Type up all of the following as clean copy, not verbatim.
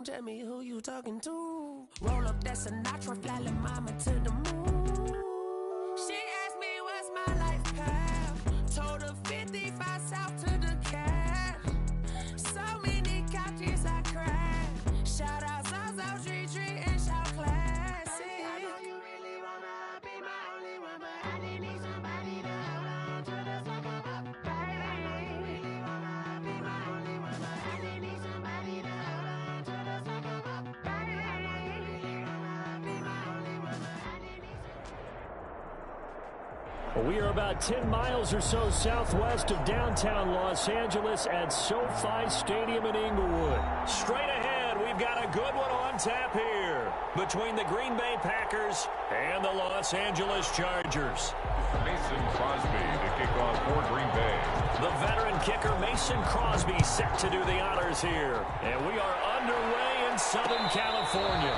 Tell me who you talking to. Roll up that Sinatra, fly la mama to the moon. She asked me what's my life path. Told her 55 south to the cab. So many couches I cried. Shout out South Tree and shout classic. I know you really wanna be my only one, but I didn't need somebody to hold on to the second up. I know you really wanna be my only one, but I didn't need somebody to hold on to the second up. I know you really wanna be my only one, but I didn't need Well, we are about 10 miles or so southwest of downtown Los Angeles at SoFi Stadium in Inglewood. Straight ahead, we've got a good one on tap here between the Green Bay Packers and the Los Angeles Chargers. Mason Crosby to kick off for Green Bay. The veteran kicker Mason Crosby set to do the honors here. And we are underway in Southern California.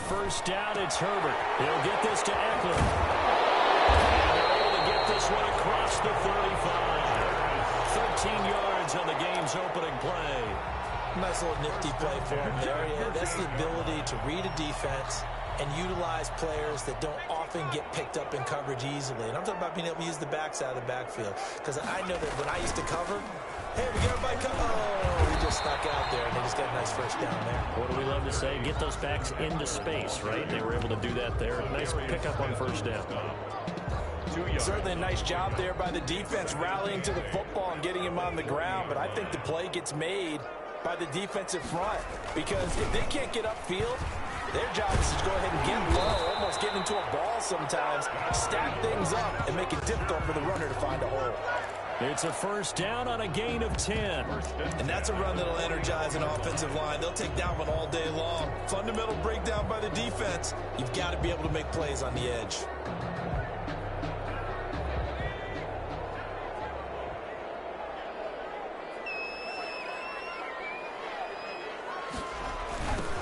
First down, it's Herbert. He'll get this to Eckler. And they're able to get this one across the 35. 13 yards on the game's opening play. Nice little nifty play for him there. Yeah, that's the ability to read a defense and utilize players that don't often get picked up in coverage easily. And I'm talking about being able to use the backside of the backfield. Because I know that when I used to cover, hey, we got everybody cover. Oh, he just snuck out there, and they just got a nice first down there. What do we love to say? Get those backs into space, right? They were able to do that there. Nice pickup on first down. Certainly a nice job there by the defense, rallying to the football and getting him on the ground. But I think the play gets made by the defensive front, because if they can't get upfield, their job is to go ahead and get low, almost get into a ball sometimes, stack things up, and make it difficult for the runner to find a hole. It's a first down on a gain of 10. And that's a run that'll energize an offensive line. They'll take that one all day long. Fundamental breakdown by the defense. You've got to be able to make plays on the edge.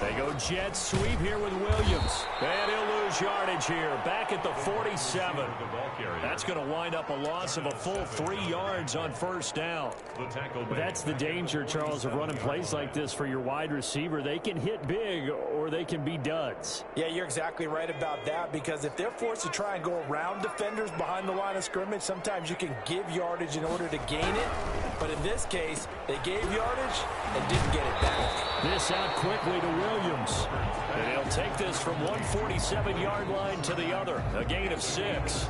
They go jet sweep here with Williams. And he'll lose yardage here. Back at the 47. That's going to wind up a loss of a full 3 yards on first down. That's the danger, Charles, of running plays like this for your wide receiver. They can hit big or they can be duds. Yeah, you're exactly right about that, because if they're forced to try and go around defenders behind the line of scrimmage, sometimes you can give yardage in order to gain it. But in this case, they gave yardage and didn't get it back. This out quickly to Williams. And he'll take this from one 47-yard line to the other. A gain of 6.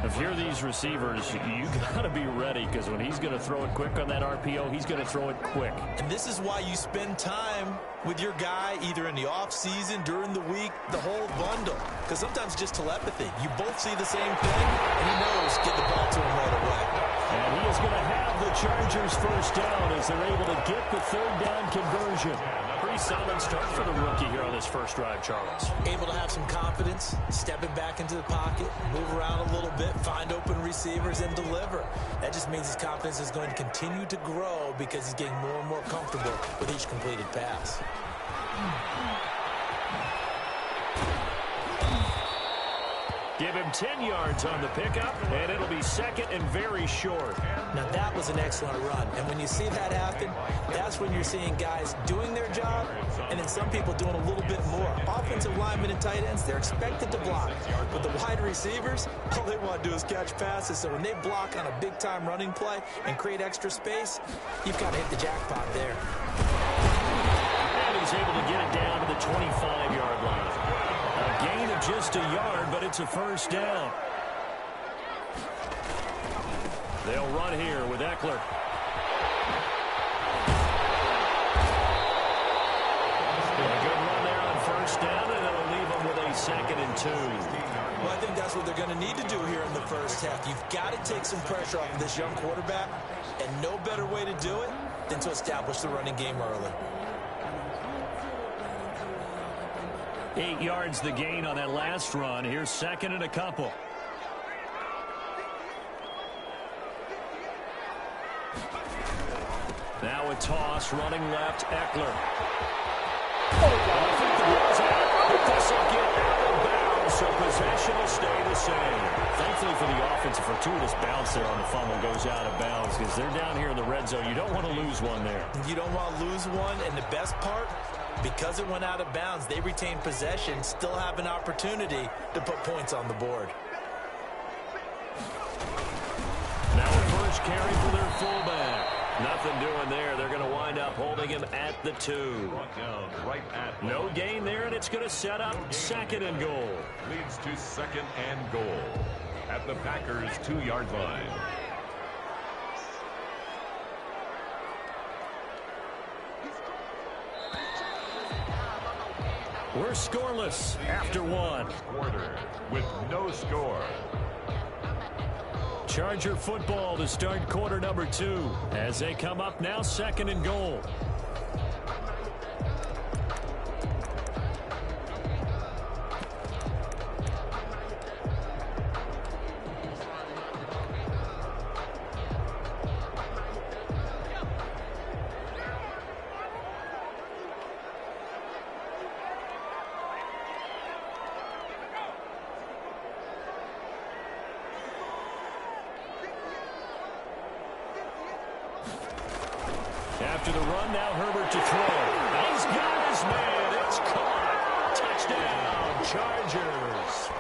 If you're these receivers, you got to be ready, because when he's going to throw it quick on that RPO, he's going to throw it quick. And this is why you spend time with your guy either in the offseason, during the week, the whole bundle. Because sometimes just telepathy. You both see the same thing, and he knows get the ball to him right away. And he is going to have the Chargers first down as they're able to get the third down conversion. Pretty solid start for the rookie here on this first drive, Charles. Able to have some confidence, stepping back into the pocket, move around a little bit, find open receivers, and deliver. That just means his confidence is going to continue to grow because he's getting more and more comfortable with each completed pass. Give him 10 yards on the pickup, and it'll be second and very short. Now, that was an excellent run. And when you see that happen, that's when you're seeing guys doing their job, and then some people doing a little bit more. Offensive linemen and tight ends, they're expected to block. But the wide receivers, all they want to do is catch passes. So when they block on a big-time running play and create extra space, you've got to hit the jackpot there. And he's able to get it down to the 25-yard line. A gain of just a yard, but it's a first down. They'll run here with Eckler. A good run there on first down, and it'll leave them with a 2nd and 2. Well, I think that's what they're going to need to do here in the first half. You've got to take some pressure off of this young quarterback, and no better way to do it than to establish the running game early. 8 yards the gain on that last run. Here's second and a couple. Now a toss, running left, Eckler. I think the ball's out, but this will get out of bounds, so possession will stay the same. Thankfully for the offense, a fortuitous bounce there on the fumble goes out of bounds because they're down here in the red zone. You don't want to lose one there. You don't want to lose one, and the best part, because it went out of bounds, they retain possession, still have an opportunity to put points on the board. Now a first carry for their fullback. Nothing doing there. They're going to wind up holding him at the 2. No gain there, and it's going to set up second and goal. Leads to second and goal at the Packers' 2-yard line. We're scoreless after 1. Quarter with no score. Charger football to start quarter number 2 as they come up now second and goal. After the run, now Herbert to throw. He's got his man. It's caught. Touchdown, Chargers.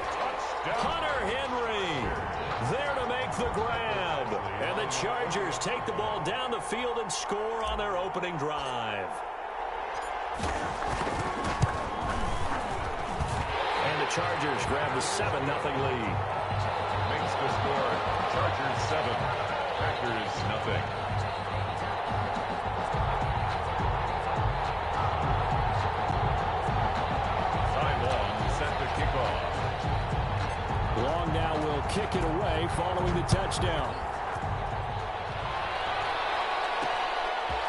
Hunter Henry there to make the grab. And the Chargers take the ball down the field and score on their opening drive. And the Chargers grab the 7-0 lead. Makes the score Chargers 7, Packers nothing. Long now will kick it away following the touchdown.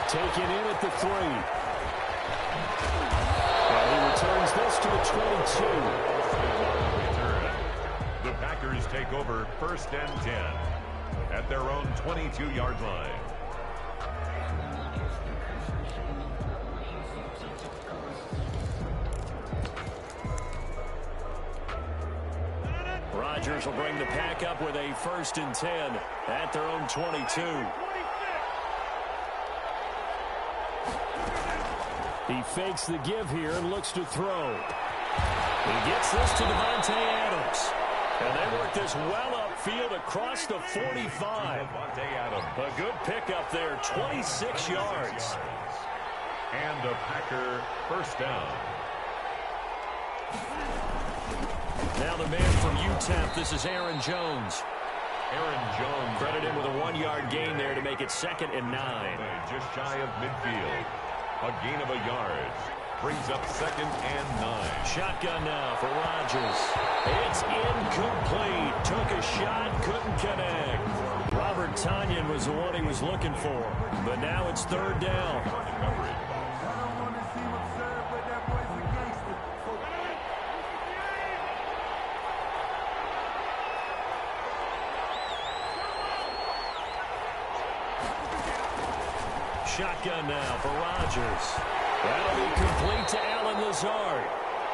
Taken in at the 3. And he returns this to the 22. The Packers take over first and 10 at their own 22-yard line. Rodgers will bring the pack up with a first and 10 at their own 22. He fakes the give here and looks to throw. He gets this to Davante Adams. And they work this well upfield across the 45. A good pickup there, 26 yards. And a Packer first down. Now the man from UTEP, this is Aaron Jones. Aaron Jones. Credit him with a 1-yard gain there to make it 2nd and 9. Just shy of midfield. A gain of a yard. Brings up 2nd and 9. Shotgun now for Rodgers. It's incomplete. Took a shot, couldn't connect. Robert Tonyan was the one he was looking for. But now it's 3rd down. Shotgun now for Rodgers. That'll be complete to Allen Lazard.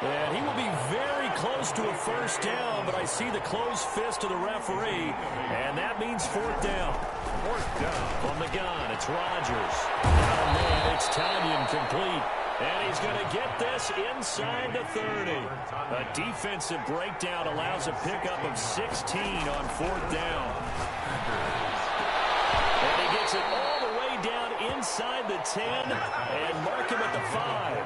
And he will be very close to a first down, but I see the closed fist of the referee, and that means 4th down. 4th down. From the gun, it's Rodgers. Oh, man, it's Tonyan complete. And he's going to get this inside the 30. A defensive breakdown allows a pickup of 16 on 4th down. And he gets it all the way down inside the 10 and mark him at the 5.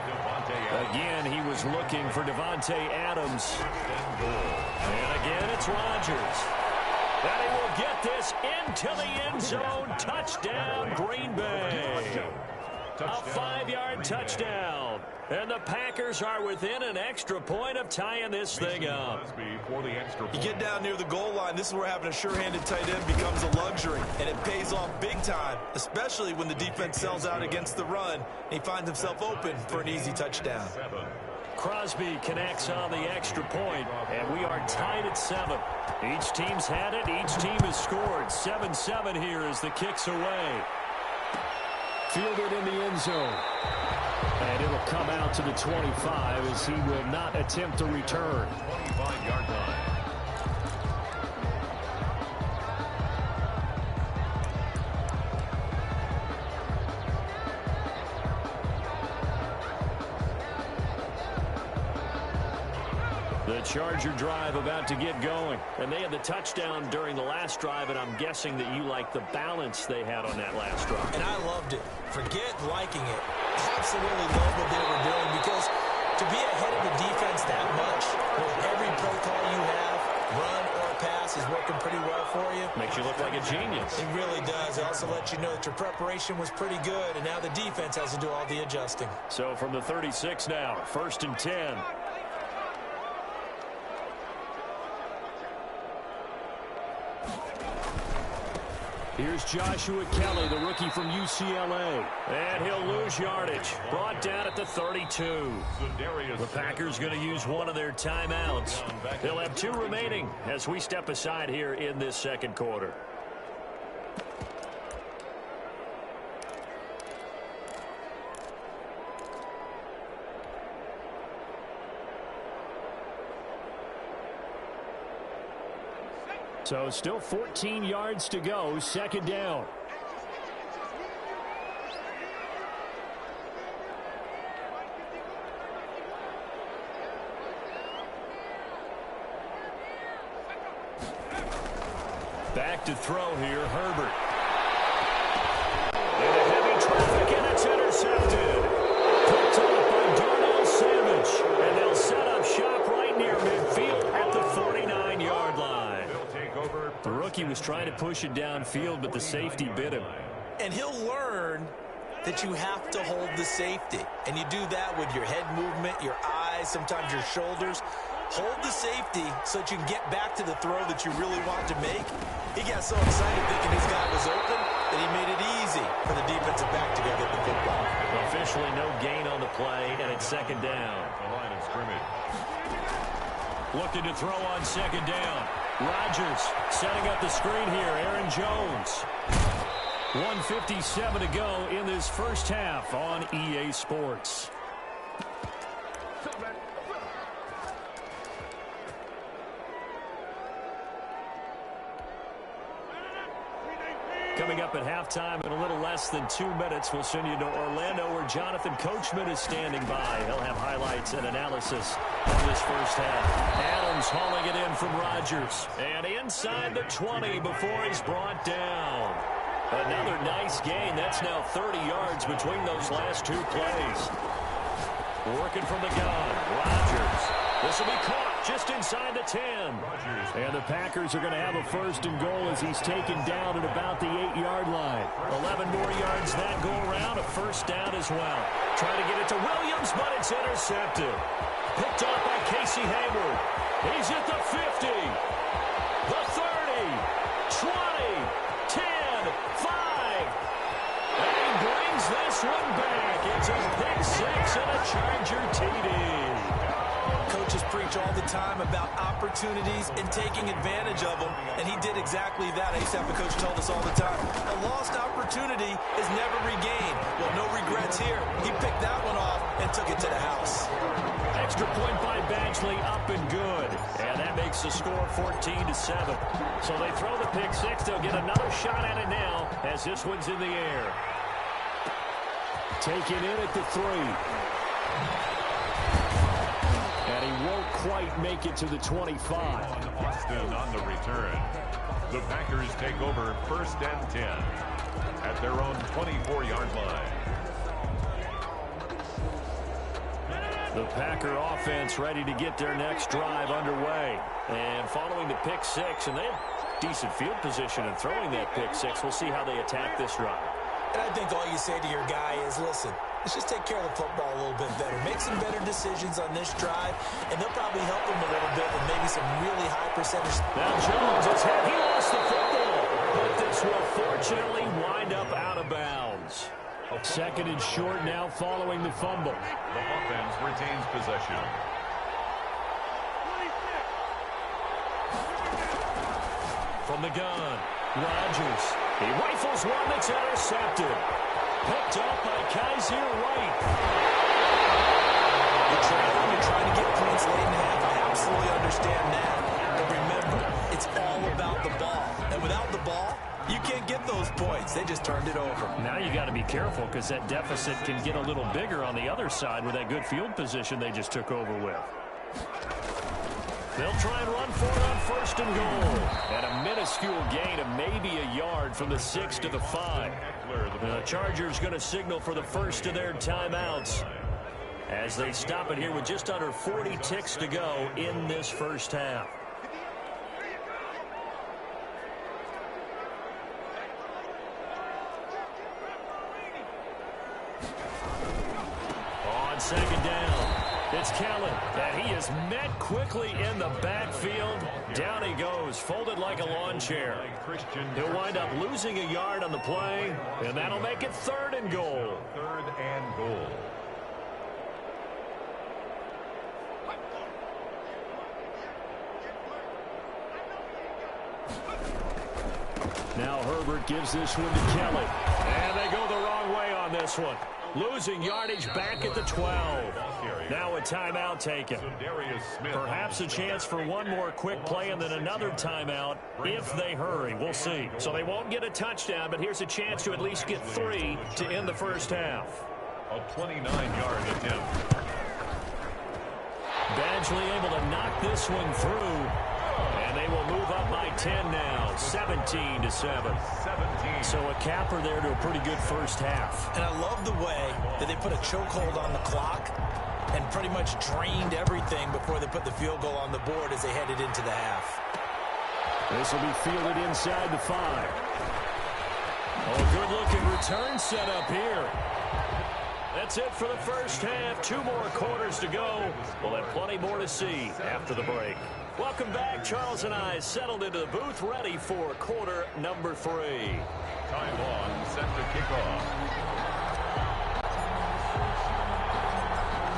Again, he was looking for Davante Adams. And again, it's Rodgers. And he will get this into the end zone. Touchdown, Green Bay. A 5-yard touchdown. And the Packers are within an extra point of tying this thing up. You get down near the goal line, this is where having a sure-handed tight end becomes a luxury. And it pays off big time, especially when the defense sells out against the run. And he finds himself open for an easy touchdown. Crosby connects on the extra point, and we are tied at 7. Each team's had it. Each team has scored. 7-7 here as the kick's away. Fielded in the end zone. And it'll come out to the 25 as he will not attempt to return. 25-yard line. The Charger drive about to get going. And they had the touchdown during the last drive, and I'm guessing that you like the balance they had on that last drive. And I loved it. Forget liking it. Absolutely love what they were doing, because to be ahead of the defense that much, with every play call you have, run or pass, is working pretty well for you. Makes you look like a genius. It really does. It also lets you know that your preparation was pretty good, and now the defense has to do all the adjusting. So from the 36 now, 1st and 10. Here's Joshua Kelly, the rookie from UCLA. And he'll lose yardage. Brought down at the 32. The Packers going to use one of their timeouts. They'll have 2 remaining as we step aside here in this second quarter. So still 14 yards to go, 2nd down. Back to throw here, Herbert. Into heavy traffic, and it's intercepted. Picked up by Darnell Savage. And they'll set up shop right near midfield at the 49-yard line. The rookie was trying to push it downfield, but the safety bit him. And he'll learn that you have to hold the safety. And you do that with your head movement, your eyes, sometimes your shoulders. Hold the safety so that you can get back to the throw that you really want to make. He got so excited thinking his guy was open that he made it easy for the defensive back to go get the football. Officially no gain on the play, and it's 2nd down. The line of scrimmage. Looking to throw on 2nd down. Rodgers setting up the screen here. Aaron Jones. 1:57 to go in this first half on EA Sports. Coming up at halftime in a little less than 2 minutes, we'll send you to Orlando, where Jonathan Coachman is standing by. He'll have highlights and analysis of this first half. Adams hauling it in from Rodgers. And inside the 20 before he's brought down. Another nice gain. That's now 30 yards between those last 2 plays. Working from the gun. Rodgers. This will be caught just inside the 10. And the Packers are going to have a 1st and goal as he's taken down at about the 8-yard line. 11 more yards that go around. A 1st down as well. Trying to get it to Williams, but it's intercepted. Picked off by Casey Hayward. He's at the 50. The 30. 20. 10. 5. And he brings this one back. It's a pick 6 and a Charger TD. Coaches preach all the time about opportunities and taking advantage of them, and he did exactly that. I used to have a coach told us all the time, a lost opportunity is never regained. Well, no regrets here. He picked that one off and took it to the house. Extra point by Badgley, up and good. And that makes the score 14-7. So they throw the pick 6. They'll get another shot at it now as this one's in the air. Taken in at the 3. And he won't quite make it to the 25. Austin on the return. The Packers take over 1st and 10 at their own 24-yard line. The Packer offense ready to get their next drive underway. And following the pick 6, and they have decent field position in throwing that pick 6. We'll see how they attack this drive. And I think all you say to your guy is, listen, let's just take care of the football a little bit better. Make some better decisions on this drive, and they'll probably help him a little bit with maybe some really high percentage. Now Jones is hit. He lost the football, but this will fortunately wind up out of bounds. Second and short now following the fumble. The offense retains possession. From the gun, Rodgers. He rifles one that's intercepted. Picked up by Kaiser White. You're trying to get points late in the half. I absolutely understand that. But remember, it's all about the ball. And without the ball, you can't get those points. They just turned it over. Now you got to be careful because that deficit can get a little bigger on the other side with that good field position they just took over with. They'll try and run for it on first and goal. And a minuscule gain of maybe a yard from the 6 to the 5. The Chargers going to signal for the first of their timeouts as they stop it here with just under 40 ticks to go in this first half. On second down, it's Kellen, and he is met quickly in the backfield. Down he goes, folded like a lawn chair. He'll wind up losing a yard on the play, and that'll make it third and goal. Third and goal. Now Herbert gives this one to Kelly. And they go the wrong way on this one. Losing yardage back at the 12. Now a timeout taken. Perhaps a chance for one more quick play and then another timeout if they hurry. We'll see. So they won't get a touchdown, but here's a chance to at least get 3 to end the first half. A 29-yard attempt. Badgley able to knock this one through. And they will move up by 10 now, 17-7. So a capper there to a pretty good first half. And I love the way that they put a chokehold on the clock and pretty much drained everything before they put the field goal on the board as they headed into the half. This will be fielded inside the 5. Oh, good-looking return set up here. That's it for the first half. 2 more quarters to go. We'll have plenty more to see after the break. Welcome back. Charles and I settled into the booth, ready for quarter number 3. Time on, set to kick off.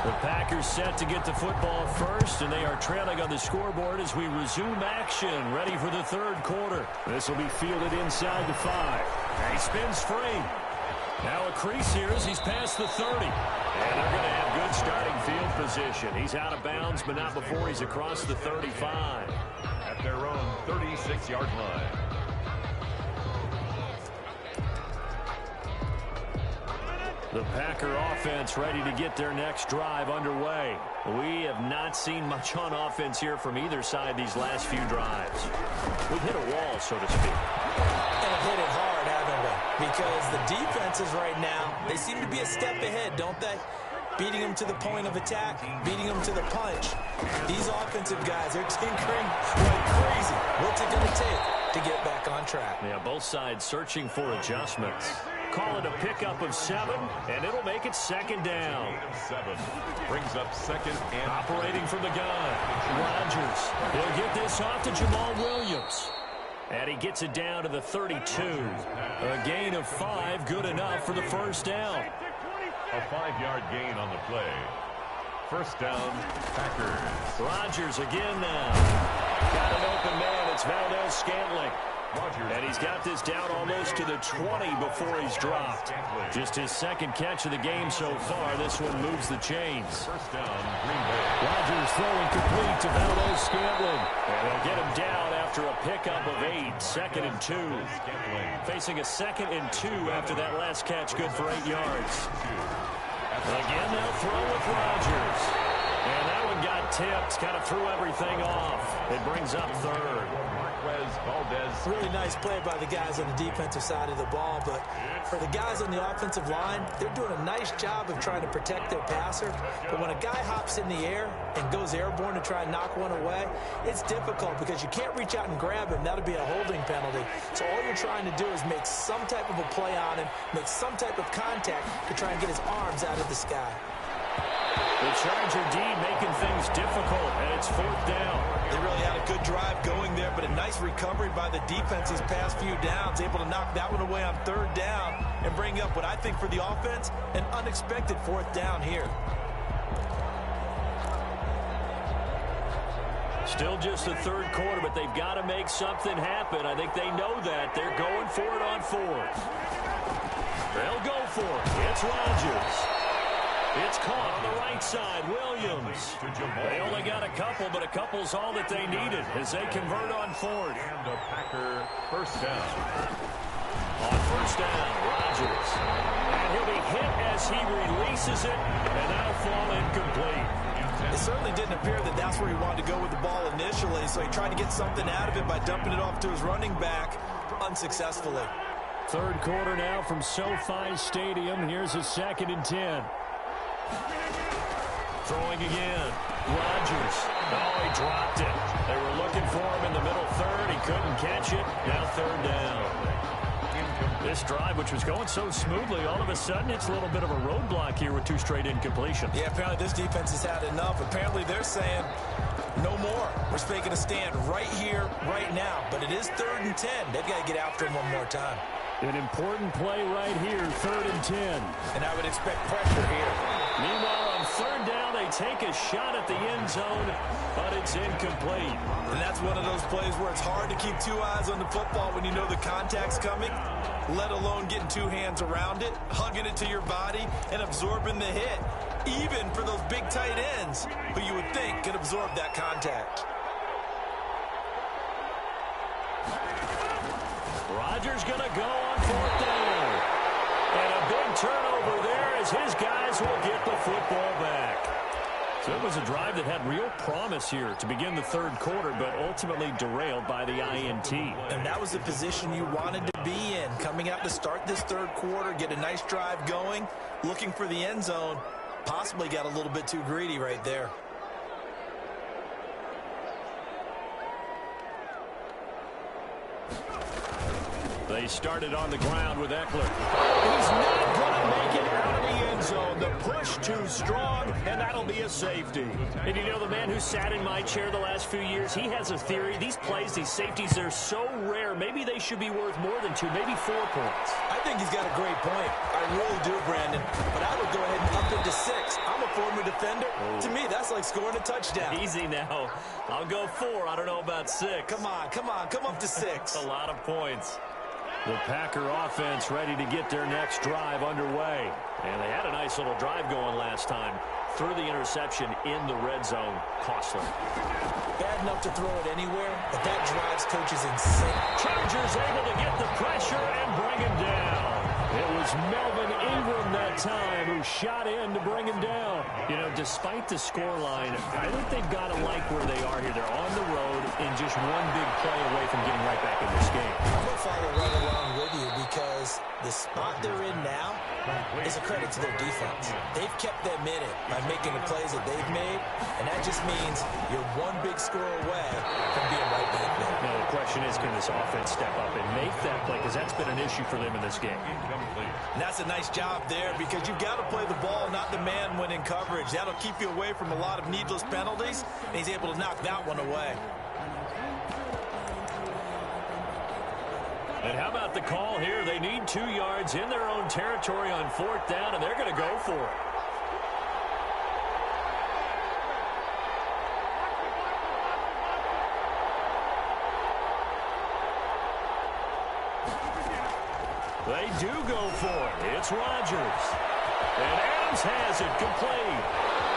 The Packers set to get the football first, and they are trailing on the scoreboard as we resume action, ready for the third quarter. This will be fielded inside the 5. And he spins free. Now a crease here as he's past the 30. And they're going to have good starting field position. He's out of bounds, but not before he's across the 35. At their own 36-yard line. The Packer offense ready to get their next drive underway. We have not seen much on offense here from either side these last few drives. We've hit a wall, so to speak. And have hit it hard, haven't we? Because the defenses right now, they seem to be a step ahead, don't they? Beating them to the point of attack, beating them to the punch. These offensive guys, they're tinkering like crazy. What's it going to take to get back on track? Yeah, both sides searching for adjustments. Call it a pickup of 7, and it'll make it second down. 7 brings up second and operating from the gun. Rodgers. He'll get this off to Jamal Williams. And he gets it down to the 32. A gain of 5, good enough for the first down. A 5-yard gain on the play. First down, Packers. Rodgers again now. Got an open man. It's Valdez-Scantling. And he's got this down almost to the 20 before he's dropped. Just his second catch of the game so far. This one moves the chains. First down, Green Bay. Rodgers throwing complete to Valdez-Scantling. And they'll get him down after a pickup of 8. Second and 2. Facing a second and 2 after that last catch. Good for 8 yards. Again, they'll throw with Rodgers. And that one got tipped. Kind of threw everything off. It brings up third. Really nice play by the guys on the defensive side of the ball, but for the guys on the offensive line, they're doing a nice job of trying to protect their passer. But when a guy hops in the air and goes airborne to try and knock one away, it's difficult because you can't reach out and grab him. That'll be a holding penalty. So all you're trying to do is make some type of a play on him, make some type of contact to try and get his arms out of the sky. The Charger D making things difficult, and it's fourth down. They really had to good drive going there, but a nice recovery by the defense these past few downs, able to knock that one away on third down and bring up what I think for the offense, an unexpected fourth down here. Still just the third quarter, but they've got to make something happen. I think they know that. They're going for it on fourth. They'll go for it. It's Rodgers. It's caught on the right side. Williams. They only got a couple, but a couple's all that they needed as they convert on fourth. And a Packer first down. On first down, Rodgers. And he'll be hit as he releases it, and that'll fall incomplete. It certainly didn't appear that that's where he wanted to go with the ball initially, so he tried to get something out of it by dumping it off to his running back unsuccessfully. Third quarter now from SoFi Stadium. Here's a 2nd and 10. Throwing again. Rodgers. Oh, he dropped it. They were looking for him in the middle third. He couldn't catch it. Now third down. This drive, which was going so smoothly, all of a sudden it's a little bit of a roadblock here with 2 straight incompletions. Yeah, apparently this defense has had enough. Apparently they're saying no more. We're making a stand right here, right now. But it is 3rd and 10. They've got to get after him one more time. An important play right here, 3rd and 10. And I would expect pressure here. Meanwhile, on third down, they take a shot at the end zone, but it's incomplete. And that's one of those plays where it's hard to keep 2 eyes on the football when you know the contact's coming, let alone getting 2 hands around it, hugging it to your body, and absorbing the hit, even for those big tight ends who you would think could absorb that contact. Rodgers going to go on fourth down. And a big turnover there as his guys will get the football back. So it was a drive that had real promise here to begin the third quarter, but ultimately derailed by the INT. And that was the position you wanted to be in, coming out to start this third quarter, get a nice drive going, looking for the end zone. Possibly got a little bit too greedy right there. They started on the ground with Eckler. He's not going to make it out of the end zone. The push too strong, and that'll be a safety. And you know, the man who sat in my chair the last few years, he has a theory. These plays, these safeties, they're so rare. Maybe they should be worth more than 2, maybe 4 points. I think he's got a great point. I really do, Brandon. But I would go ahead and up it to 6. I'm a former defender. Oh. To me, that's like scoring a touchdown. Easy now. I'll go 4. I don't know about 6. Come on. Come up to 6. That's a lot of points. The Packer offense ready to get their next drive underway. And they had a nice little drive going last time. Threw the interception in the red zone. Costly. Bad enough to throw it anywhere, but that drives coaches insane. Chargers able to get the pressure and bring him down. It was Melvin Ingram that time who shot in to bring him down. You know, despite the scoreline, I think they've got to like where they are here. They're on the road and just one big play away from getting right back in this game. I'm going to follow right along with you because the spot they're in now is a credit to their defense. They've kept them in it by making the plays that they've made, and that just means you're one big score away from being right back there. Now, the question is, can this offense step up and make that play? Because that's been an issue for them in this game. And that's a nice job there because you've got to play the ball, not the man when in coverage. That'll keep you away from a lot of needless penalties, and he's able to knock that one away. And how about the call here? They need 2 yards in their own territory on fourth down, and they're going to go for it. They do go for it. It's Rodgers. And Adams has it complete.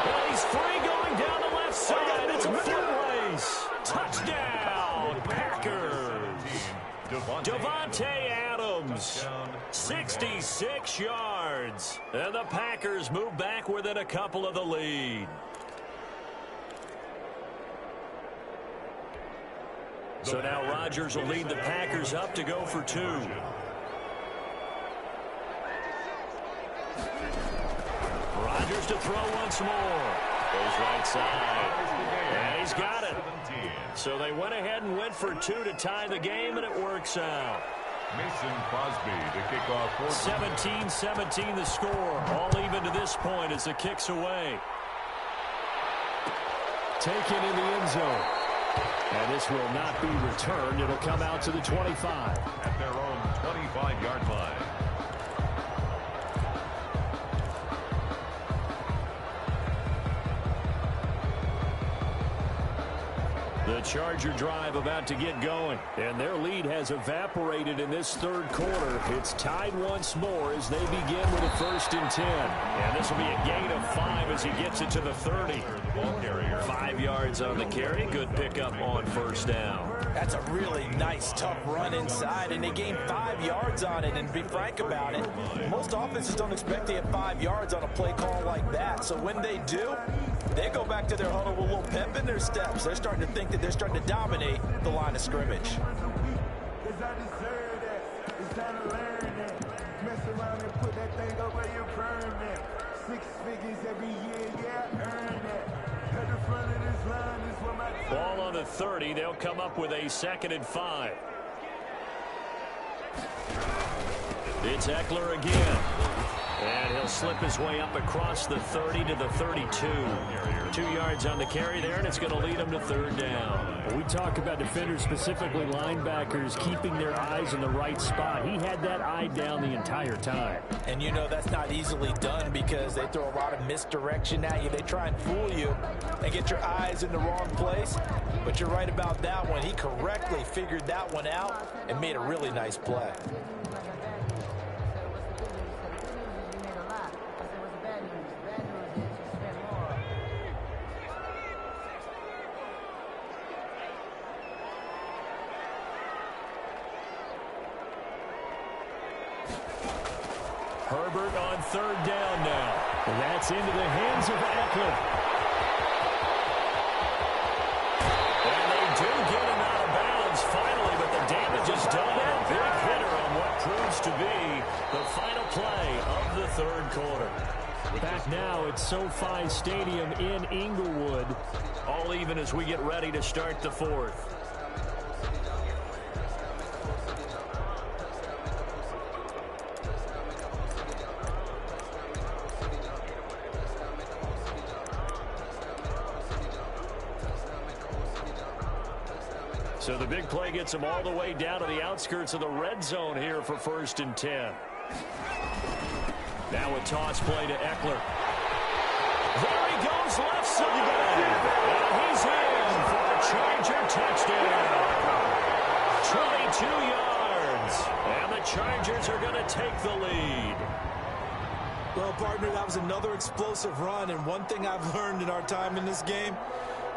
And he's free going down the left side. It's a foot race. Touchdown, Packers. Davante Adams, 66 yards. And the Packers move back within a couple of the lead. So now Rodgers will lead the Packers up to go for 2. Rodgers to throw once more. Goes right side. And he's got it. So they went ahead and went for 2 to tie the game, and it works out. Mason Crosby to kick off. 17-17 the score. All even to this point as the kick's away. Taken in the end zone. And this will not be returned. It'll come out to the 25. At their own 25-yard line. The Charger drive about to get going, and their lead has evaporated in this third quarter. It's tied once more as they begin with a 1st and 10. And this will be a gain of 5 as he gets it to the 30. 5 yards on the carry. Good pickup on 1st down. That's a really nice, tough run inside, and they gained 5 yards on it. And to be frank about it, most offenses don't expect to get 5 yards on a play call like that. So when they do, they go back to their huddle with a little pep in their steps. They're starting to think that they're starting to dominate the line of scrimmage. Ball on the 30. They'll come up with a 2nd and 5. It's Eckler again. And he'll slip his way up across the 30 to the 32. 2 yards on the carry there, and it's going to lead him to 3rd down. We talk about defenders, specifically linebackers, keeping their eyes in the right spot. He had that eye down the entire time. And you know that's not easily done because they throw a lot of misdirection at you. They try and fool you and get your eyes in the wrong place. But you're right about that one. He correctly figured that one out and made a really nice play. Herbert on 3rd down now. And that's into the hands of Eckler. And they do get him out of bounds finally, but the damage is done. A big hitter on what proves to be the final play of the 3rd quarter. Back now at SoFi Stadium in Inglewood. All even as we get ready to start the 4th. So the big play gets him all the way down to the outskirts of the red zone here for 1st and 10. Now a toss play to Eckler. There he goes, left side. And he's in for a Charger touchdown. 22 yards. And the Chargers are going to take the lead. Well, partner, that was another explosive run. And one thing I've learned in our time in this game,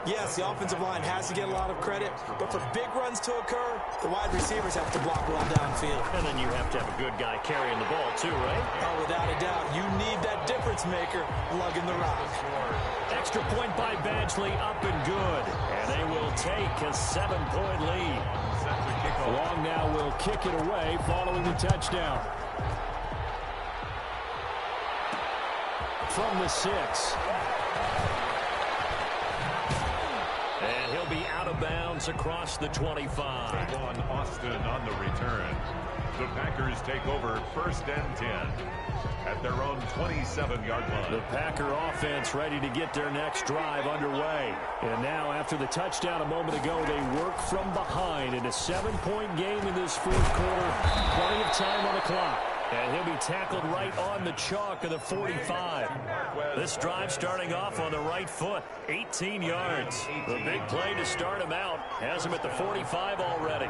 yes, the offensive line has to get a lot of credit, but for big runs to occur, the wide receivers have to block well downfield. And then you have to have a good guy carrying the ball too, right? Oh, without a doubt. You need that difference maker lugging the rock. Extra point by Badgley, up and good. And they will take a 7-point lead. Long now will kick it away following the touchdown. From the 6. And he'll be out of bounds across the 25. On Austin on the return. The Packers take over 1st and 10 at their own 27-yard line. The Packer offense ready to get their next drive underway. And now after the touchdown a moment ago, they work from behind in a 7-point game in this 4th quarter. Plenty of time on the clock. And he'll be tackled right on the chalk of the 45. This drive starting off on the right foot. 18 yards. The big play to start him out. Has him at the 45 already.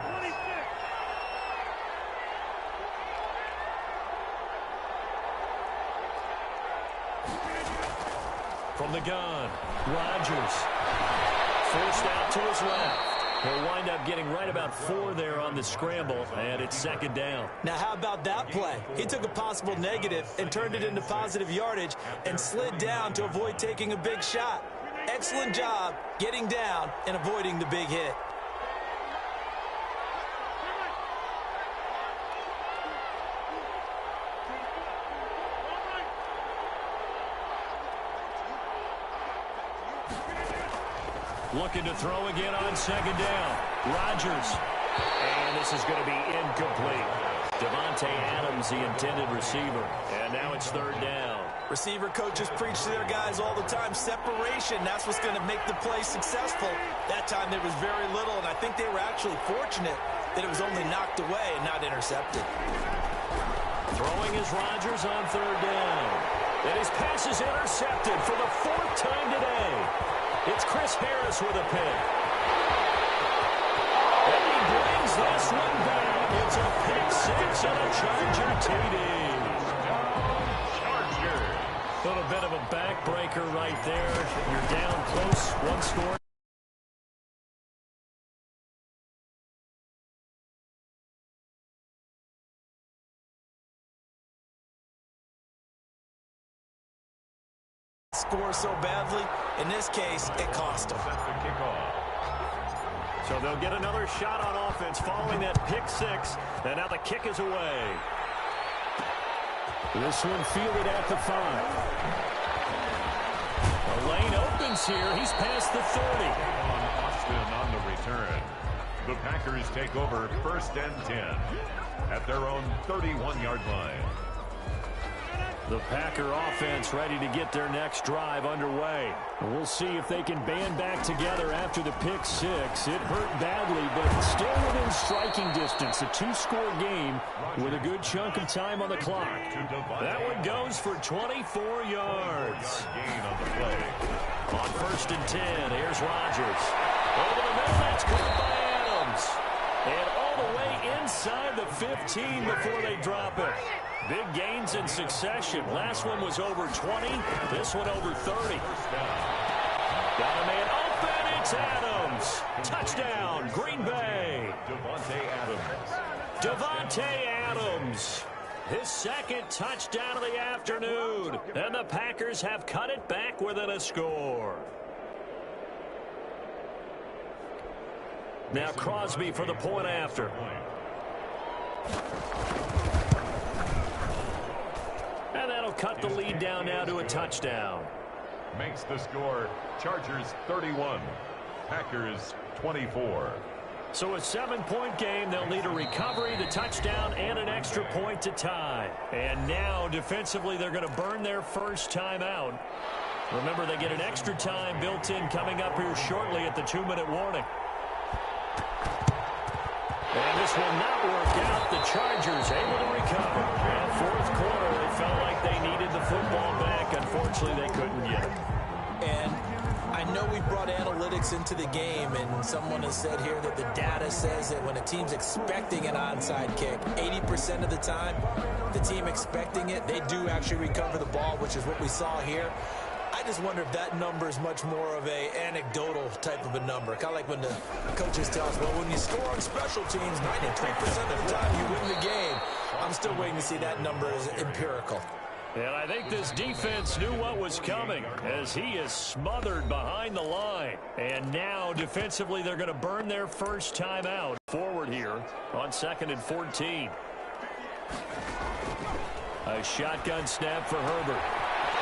From the gun, Rodgers. Forced out to his left. He'll wind up getting right about 4 there on the scramble, and it's 2nd down. Now, how about that play? He took a possible negative and turned it into positive yardage and slid down to avoid taking a big shot. Excellent job getting down and avoiding the big hit. Looking to throw again on 2nd down. Rodgers. And this is going to be incomplete. Davante Adams, the intended receiver. And now it's third down. Receiver coaches preach to their guys all the time. Separation, that's what's going to make the play successful. That time there was very little, and I think they were actually fortunate that it was only knocked away and not intercepted. Throwing is Rodgers on third down. And his pass is intercepted for the fourth time today. It's Chris Harris with a pick. And he brings this one back. It's a pick six and a Charger TD. A little bit of a backbreaker right there. You're down close, one score. Score so badly, in this case, it cost them. So they'll get another shot on offense following that pick six, and now the kick is away. This one fielded at the 5. The lane opens here. He's past the 30. Austin on the return. The Packers take over first and 10 at their own 31-yard line. The Packer offense ready to get their next drive underway. We'll see if they can band back together after the pick six. It hurt badly, but still within striking distance. A 2-score game with a good chunk of time on the clock. That one goes for 24 yards. On first and 10, here's Rodgers. Over the middle, that's caught by Adams. And all the way inside the 15 before they drop it. Big gains in succession. Last one was over 20. This one over 30. Got a man open. It's Adams. Touchdown, Green Bay. Davante Adams. His second touchdown of the afternoon. And the Packers have cut it back within a score. Now Crosby for the point after. And that'll cut the lead down now to a touchdown. Makes the score Chargers 31, Packers 24. So a 7-point game. They'll need a recovery, the touchdown, and an extra point to tie. And now defensively they're going to burn their first timeout. Remember, they get an extra time built in coming up here shortly at the 2-minute warning. And this will not work out. The Chargers able to recover. And fourth quarter, they felt like they needed the football back. Unfortunately, they couldn't get it. And I know we brought analytics into the game, and someone has said here that the data says that when a team's expecting an onside kick, 80% of the time, the team expecting it, they do actually recover the ball, which is what we saw here. I just wonder if that number is much more of a anecdotal type of a number. Kind of like when the coaches tell us, well, when you score on special teams, 93% of the time you win the game. I'm still waiting to see that number as empirical. And I think this defense knew what was coming as he is smothered behind the line. And now defensively they're going to burn their first time out. Forward here on 2nd and 14. A shotgun snap for Herbert.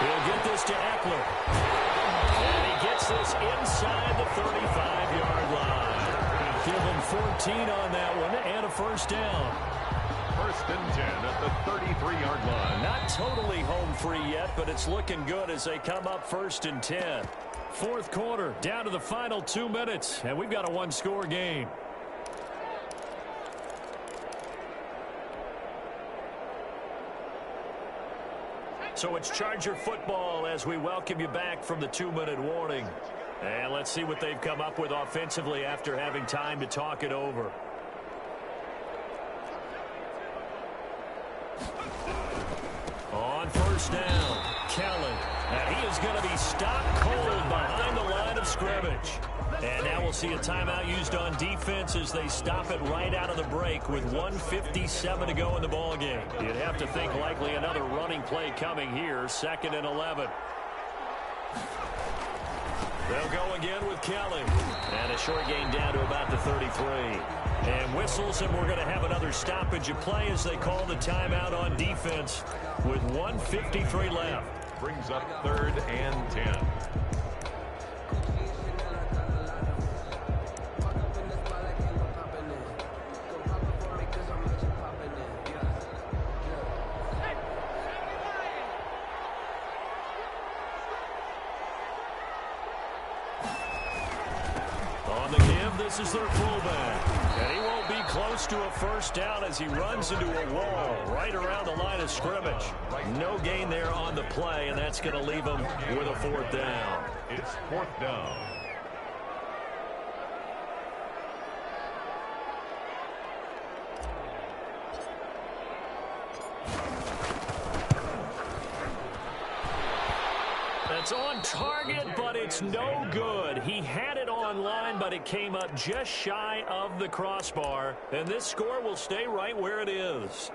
He'll get this to Eckler. And he gets this inside the 35-yard line. Give him 14 on that one and a first down. First and 10 at the 33-yard line. Not totally home free yet, but it's looking good as they come up first and 10. Fourth quarter, down to the final 2 minutes, and we've got a one-score game. So it's Charger football as we welcome you back from the 2-minute warning. And let's see what they've come up with offensively after having time to talk it over. On first down, Kellen. And he is going to be stopped cold behind the line of scrimmage. And now we'll see a timeout used on defense as they stop it right out of the break with 1:57 to go in the ballgame. You'd have to think likely another running play coming here, 2nd and 11. They'll go again with Kelly. And a short gain down to about the 33. And whistles, and we're going to have another stoppage of play as they call the timeout on defense with 1:53 left. Brings up 3rd and 10. This is their fullback. And he won't be close to a first down as he runs into a wall right around the line of scrimmage. No gain there on the play, and that's going to leave him with a fourth down. It's fourth down. It's on target, but it's no good. He had it on line, but it came up just shy of the crossbar. And this score will stay right where it is.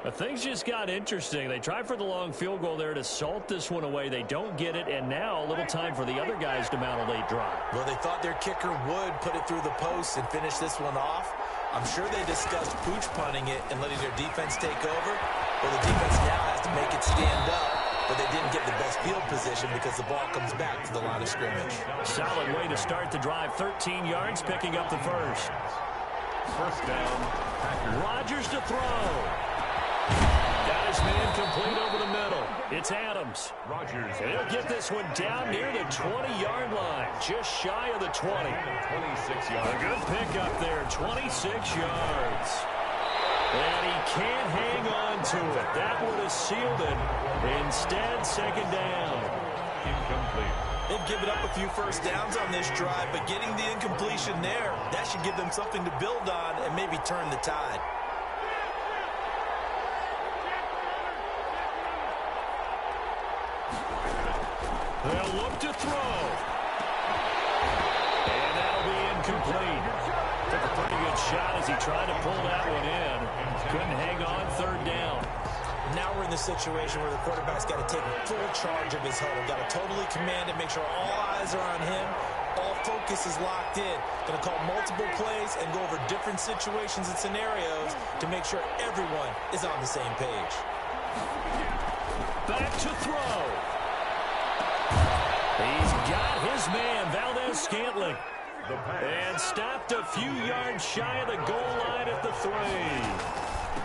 But things just got interesting. They tried for the long field goal there to salt this one away. They don't get it, and now a little time for the other guys to mount a late drive. Well, they thought their kicker would put it through the post and finish this one off. I'm sure they discussed pooch punting it and letting their defense take over. Well, the defense now has to make it stand up. But they didn't get the best field position because the ball comes back to the line of scrimmage. Solid way to start the drive. 13 yards, picking up the first. First down. Rodgers to throw. Got his man complete over the middle. It's Adams. Rodgers. And he'll get this one down near the 20-yard line. Just shy of the 20. 26 yards. A good pickup there. 26 yards. And he can't hang on to it. That would have sealed it. Instead, second down. Incomplete. They've given up a few first downs on this drive, but getting the incompletion there, that should give them something to build on and maybe turn the tide. They'll look to throw. And that'll be incomplete. Took a pretty good shot as he tried to pull that one in. Couldn't hang on, third down. Now we're in the situation where the quarterback's got to take full charge of his huddle. Got to totally command it, make sure all eyes are on him. All focus is locked in. Going to call multiple plays and go over different situations and scenarios to make sure everyone is on the same page. Back to throw. He's got his man, Valdez-Scantling. And stopped a few yards shy of the goal line at the 3.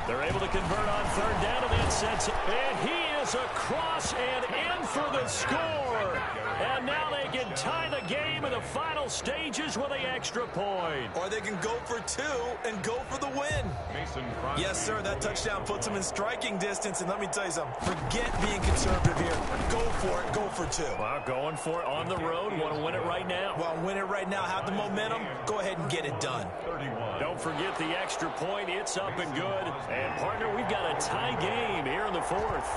They're able to convert on third down, and that sets it. And he is across and in for the score. And now they can tie the game in the final stages with an extra point. Or they can go for 2 and go for the win. Yes, sir, that touchdown puts them in striking distance. And let me tell you something, forget being conservative here. Go for it, go for 2. Well, going for it on the road. Want to win it right now. Well, win it right now, have the momentum. Go ahead and get it done. 31. Don't forget the extra point. It's up and good. And, partner, we've got a tie game here in the fourth.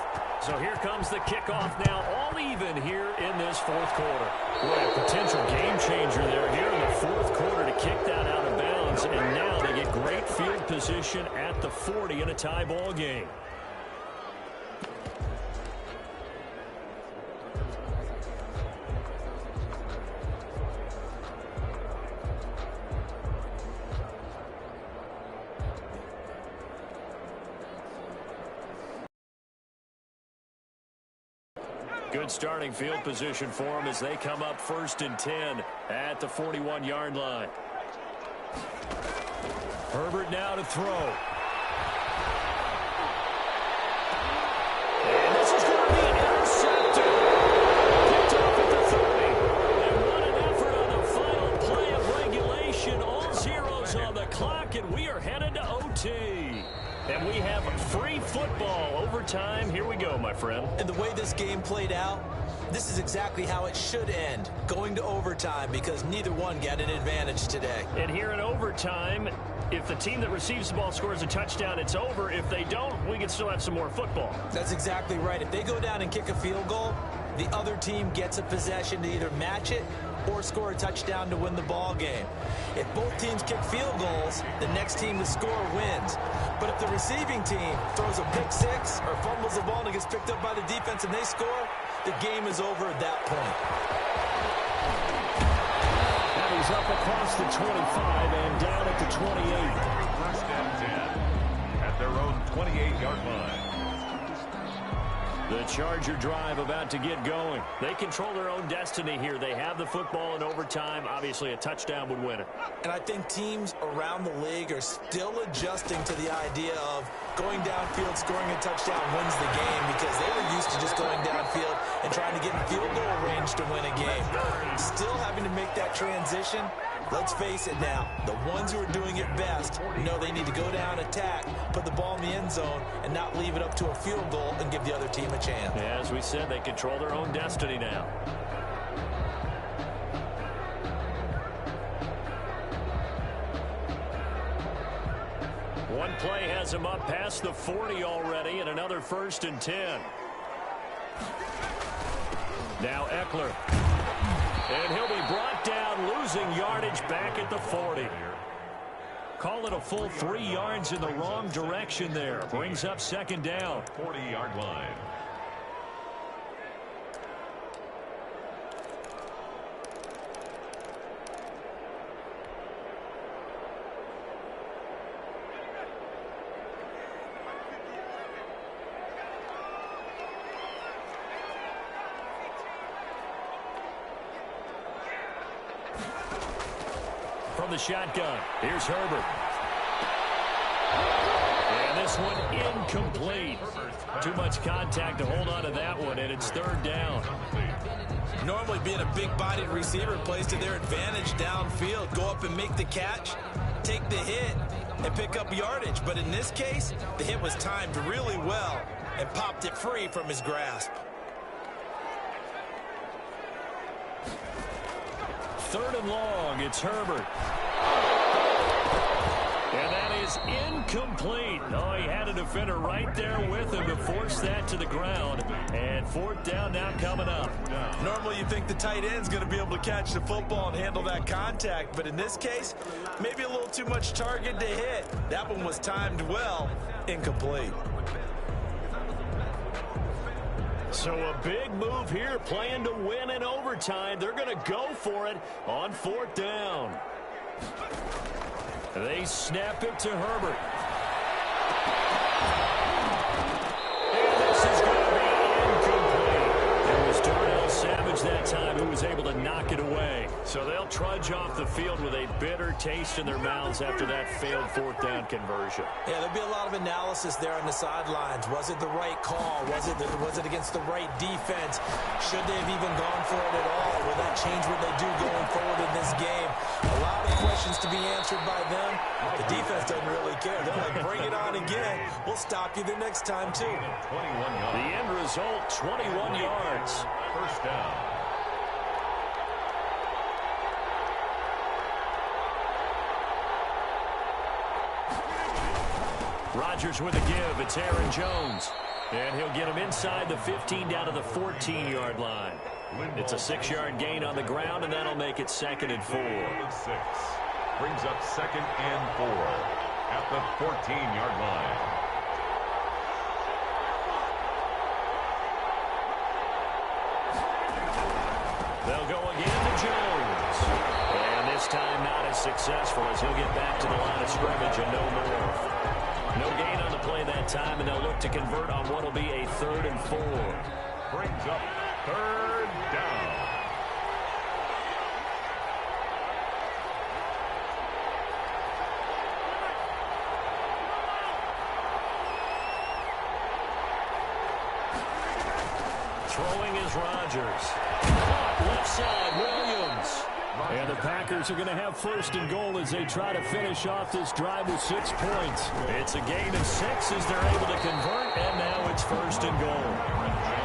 So here comes the kickoff now, all even here in this fourth quarter. What a potential game changer there here in the fourth quarter to kick that out of bounds. And now they get great field position at the 40 in a tie ball game. Good starting field position for them as they come up 1st and 10 at the 41-yard line. Herbert now to throw. And this is going to be intercepted. Picked off at the 30. And what an effort on the final play of regulation. All zeros on the clock, and we are headed to OT. And we have free football overtime. Here we go, my friend. And the way this game played out, this is exactly how it should end, going to overtime, because neither one got an advantage today. And here in overtime, if the team that receives the ball scores a touchdown, it's over. If they don't, we can still have some more football. That's exactly right. If they go down and kick a field goal, the other team gets a possession to either match it or score a touchdown to win the ball game. If both teams kick field goals, the next team to score wins. But if the receiving team throws a pick six or fumbles the ball and it gets picked up by the defense and they score, the game is over at that point. And he's up across the 25 and down at the 28. 1st and 10 at their own 28-yard line. The Charger drive about to get going. They control their own destiny here. They have the football in overtime. Obviously, a touchdown would win it. And I think teams around the league are still adjusting to the idea of going downfield, scoring a touchdown wins the game, because they were used to just going downfield and trying to get in field goal range to win a game. Still having to make that transition. Let's face it now, the ones who are doing it best know they need to go down, attack, put the ball in the end zone, and not leave it up to a field goal and give the other team a chance. Yeah, as we said, they control their own destiny now. One play has him up past the 40 already, and another 1st and 10. Now Eckler. And he'll be brought down, losing yardage back at the 40. Call it a full 3 yards in the wrong direction there. Brings up 2nd down. 40-yard line. From the shotgun, here's Herbert. And this one incomplete. Too much contact to hold on to that one, and it's 3rd down. Normally being a big-bodied receiver plays to their advantage downfield. Go up and make the catch, take the hit, and pick up yardage. But in this case, the hit was timed really well and popped it free from his grasp. 3rd and long, it's Herbert. And that is incomplete. Oh, he had a defender right there with him to force that to the ground. And 4th down now coming up. Normally you think the tight end's going to be able to catch the football and handle that contact. But in this case, maybe a little too much target to hit. That one was timed well, incomplete. So a big move here, playing to win in overtime. They're going to go for it on 4th down. They snap it to Herbert. And this is going to be incomplete. It was Darnell Savage that time who was able to knock it away. So they'll trudge off the field with a bitter taste in their mouths after that failed 4th down conversion. Yeah, there'll be a lot of analysis there on the sidelines. Was it the right call? Was it against the right defense? Should they have even gone for it at all? Will that change what they do going forward in this game? A lot of questions to be answered by them. The defense doesn't really care. They're like, bring it on again. We'll stop you the next time, too. 21 yards. The end result, 21 yards. 1st down. Rodgers with a give. It's Aaron Jones. And he'll get him inside the 15 down to the 14-yard line. It's a 6-yard gain on the ground, and that'll make it 2nd and 4. 6. Brings up 2nd and 4 at the 14-yard line. They'll go again to Jones. And this time not as successful as he'll get back to the line of scrimmage and no more. No gain on the play that time, and they'll look to convert on what will be a 3rd and 4. Brings up 3rd down. Throwing is Rodgers. Caught left side, Williams. And the Packers are going to have 1st and goal as they try to finish off this drive with 6 points. It's a gain of 6 as they're able to convert, and now it's 1st and goal.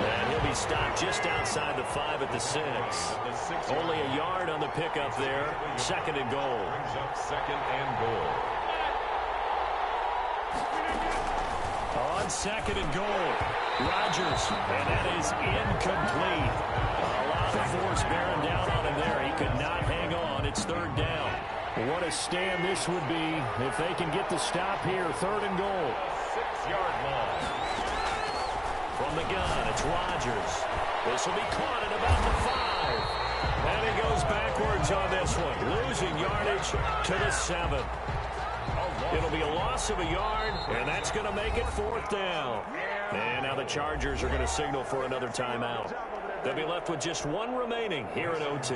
And he'll be stopped just outside the 5 at the 6. Only a yard on the pickup there. 2nd and goal. Brings up 2nd and goal. On 2nd and goal, Rodgers, and that is incomplete. A lot of force bearing down on him there. He could not hang on. It's 3rd down. What a stand this would be if they can get the stop here. 3rd and goal. 6-yard line. From the gun, it's Rodgers. This will be caught at about the 5. And he goes backwards on this one, losing yardage to the 7. It'll be a loss of a yard, and that's going to make it 4th down. And now the Chargers are going to signal for another timeout. They'll be left with just 1 remaining here at OT.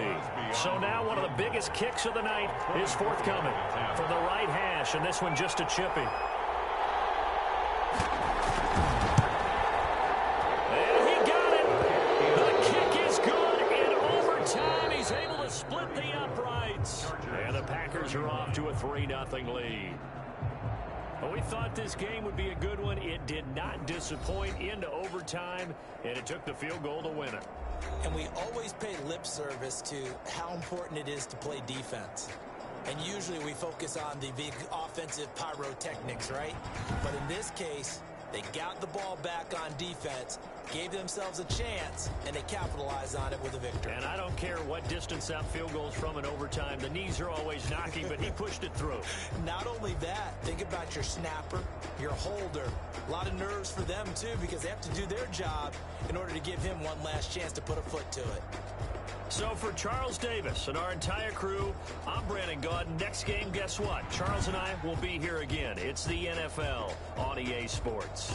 So now one of the biggest kicks of the night is forthcoming from the right hash, and this one just a chippy. And he got it. The kick is good in overtime. He's able to split the uprights. points. And the Packers are off to a 3-0 lead. Well, we thought this game would be a good one. It did not disappoint into overtime, and it took the field goal to win it. And we always pay lip service to how important it is to play defense. And usually we focus on the big offensive pyrotechnics, right? But in this case, they got the ball back on defense, gave themselves a chance, and they capitalized on it with a victory. And I don't care what distance that field goes from in overtime. The knees are always knocking, but he pushed it through. Not only that, think about your snapper, your holder. A lot of nerves for them, too, because they have to do their job in order to give him one last chance to put a foot to it. So for Charles Davis and our entire crew, I'm Brandon Gaudin. Next game, guess what? Charles and I will be here again. It's the NFL on EA Sports.